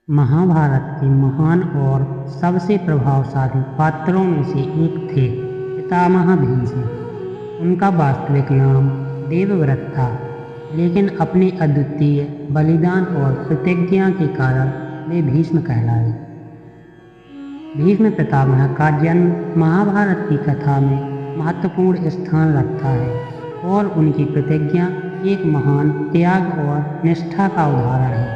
महाभारत के महान और सबसे प्रभावशाली पात्रों में से एक थे पितामह भीष्म। उनका वास्तविक नाम देवव्रत था, लेकिन अपने अद्वितीय बलिदान और प्रतिज्ञा के कारण वे भीष्म कहलाए। भीष्म पितामह का जन्म महाभारत की कथा में महत्वपूर्ण स्थान रखता है और उनकी प्रतिज्ञा एक महान त्याग और निष्ठा का उदाहरण है।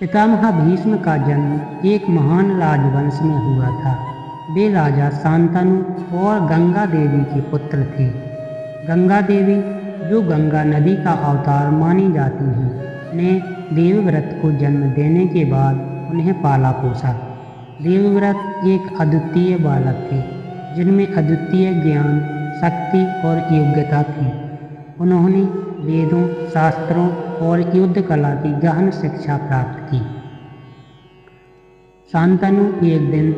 पितामह भीष्म का जन्म एक महान राजवंश में हुआ था। वे राजा शांतनु और गंगा देवी के पुत्र थे। गंगा देवी, जो गंगा नदी का अवतार मानी जाती हैं, ने देवव्रत को जन्म देने के बाद उन्हें पाला पोसा। देवव्रत एक अद्वितीय बालक थे, जिनमें अद्वितीय ज्ञान, शक्ति और योग्यता थी। उन्होंने वेदों, शास्त्रों और युद्ध कला की गहन शिक्षा प्राप्त की। शांतनु एक दिन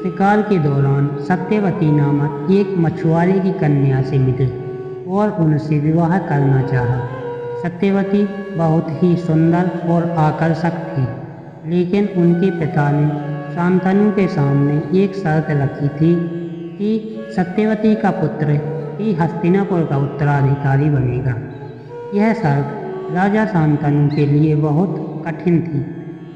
शिकार के दौरान सत्यवती नामक एक मछुआरे की कन्या से मिले और उनसे विवाह करना चाहा। सत्यवती बहुत ही सुंदर और आकर्षक थी, लेकिन उनके पिता ने शांतनु के सामने एक शर्त रखी थी कि सत्यवती का पुत्र ही हस्तिनापुर का उत्तराधिकारी बनेगा। यह शर्त राजा शांतनु के लिए बहुत कठिन थी,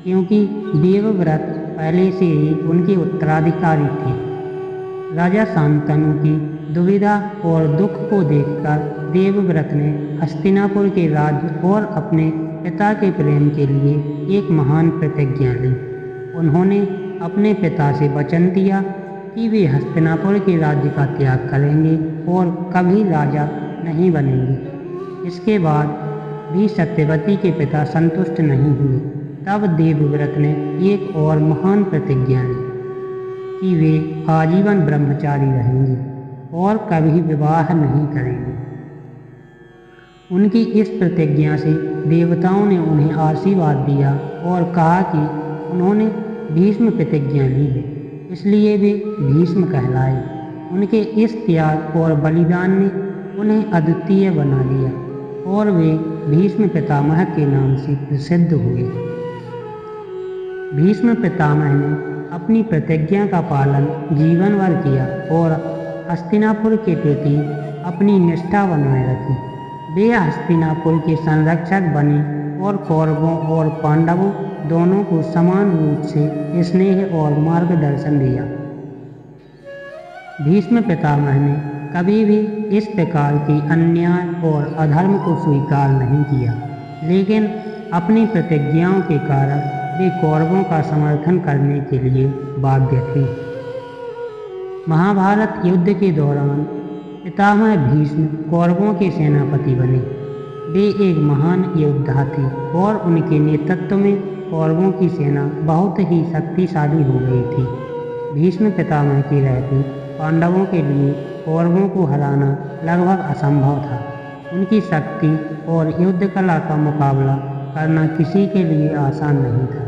क्योंकि देवव्रत पहले से ही उनके उत्तराधिकारी थे। राजा शांतनु की दुविधा और दुख को देखकर देवव्रत ने हस्तिनापुर के राज्य और अपने पिता के प्रेम के लिए एक महान प्रतिज्ञा ली। उन्होंने अपने पिता से वचन दिया कि वे हस्तिनापुर के राज्य का त्याग करेंगे और कभी राजा नहीं बनेंगे। इसके बाद भी सत्यवती के पिता संतुष्ट नहीं हुए। तब देवव्रत ने एक और महान प्रतिज्ञा ली कि वे आजीवन ब्रह्मचारी रहेंगे और कभी विवाह नहीं करेंगे। उनकी इस प्रतिज्ञा से देवताओं ने उन्हें आशीर्वाद दिया और कहा कि उन्होंने भीष्म प्रतिज्ञा ली है, इसलिए वे भीष्म कहलाए। उनके इस त्याग और बलिदान ने उन्हें अद्वितीय बना दिया और वे भीष्म पितामह के नाम से प्रसिद्ध हुए। भीष्म पितामह ने अपनी प्रतिज्ञा का पालन जीवन भर किया और हस्तिनापुर के प्रति अपनी निष्ठा बनाए रखी। वे हस्तिनापुर के संरक्षक बने और कौरवों और पांडवों दोनों को समान रूप से स्नेह और मार्गदर्शन दिया। भीष्म पितामह ने कभी भी इस प्रकार की अन्याय और अधर्म को स्वीकार नहीं किया, लेकिन अपनी प्रतिज्ञाओं के कारण वे कौरवों का समर्थन करने के लिए बाध्य थे। महाभारत युद्ध के दौरान पितामह भीष्म कौरवों के सेनापति बने। वे एक महान योद्धा थे और उनके नेतृत्व में कौरवों की सेना बहुत ही शक्तिशाली हो गई थी। भीष्म पितामह के रहते पांडवों के लिए कौरवों को हराना लगभग असंभव था। उनकी शक्ति और युद्ध कला का मुकाबला करना किसी के लिए आसान नहीं था।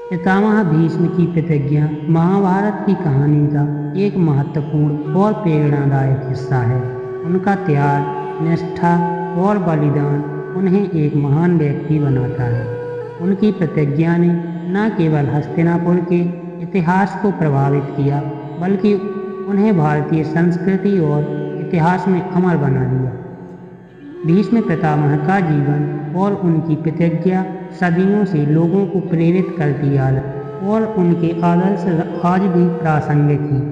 पितामह भीष्म की प्रतिज्ञा महाभारत की कहानी का एक महत्वपूर्ण और प्रेरणादायक हिस्सा है। उनका त्याग, निष्ठा और बलिदान उन्हें एक महान व्यक्ति बनाता है। उनकी प्रतिज्ञा ने न केवल हस्तिनापुर के इतिहास को प्रभावित किया, बल्कि उन्हें भारतीय संस्कृति और इतिहास में अमर बना दिया। भीष्म पितामह का जीवन और उनकी प्रतिज्ञा सदियों से लोगों को प्रेरित करती आ रही और उनके आदर्श आज भी प्रासंगिक हैं।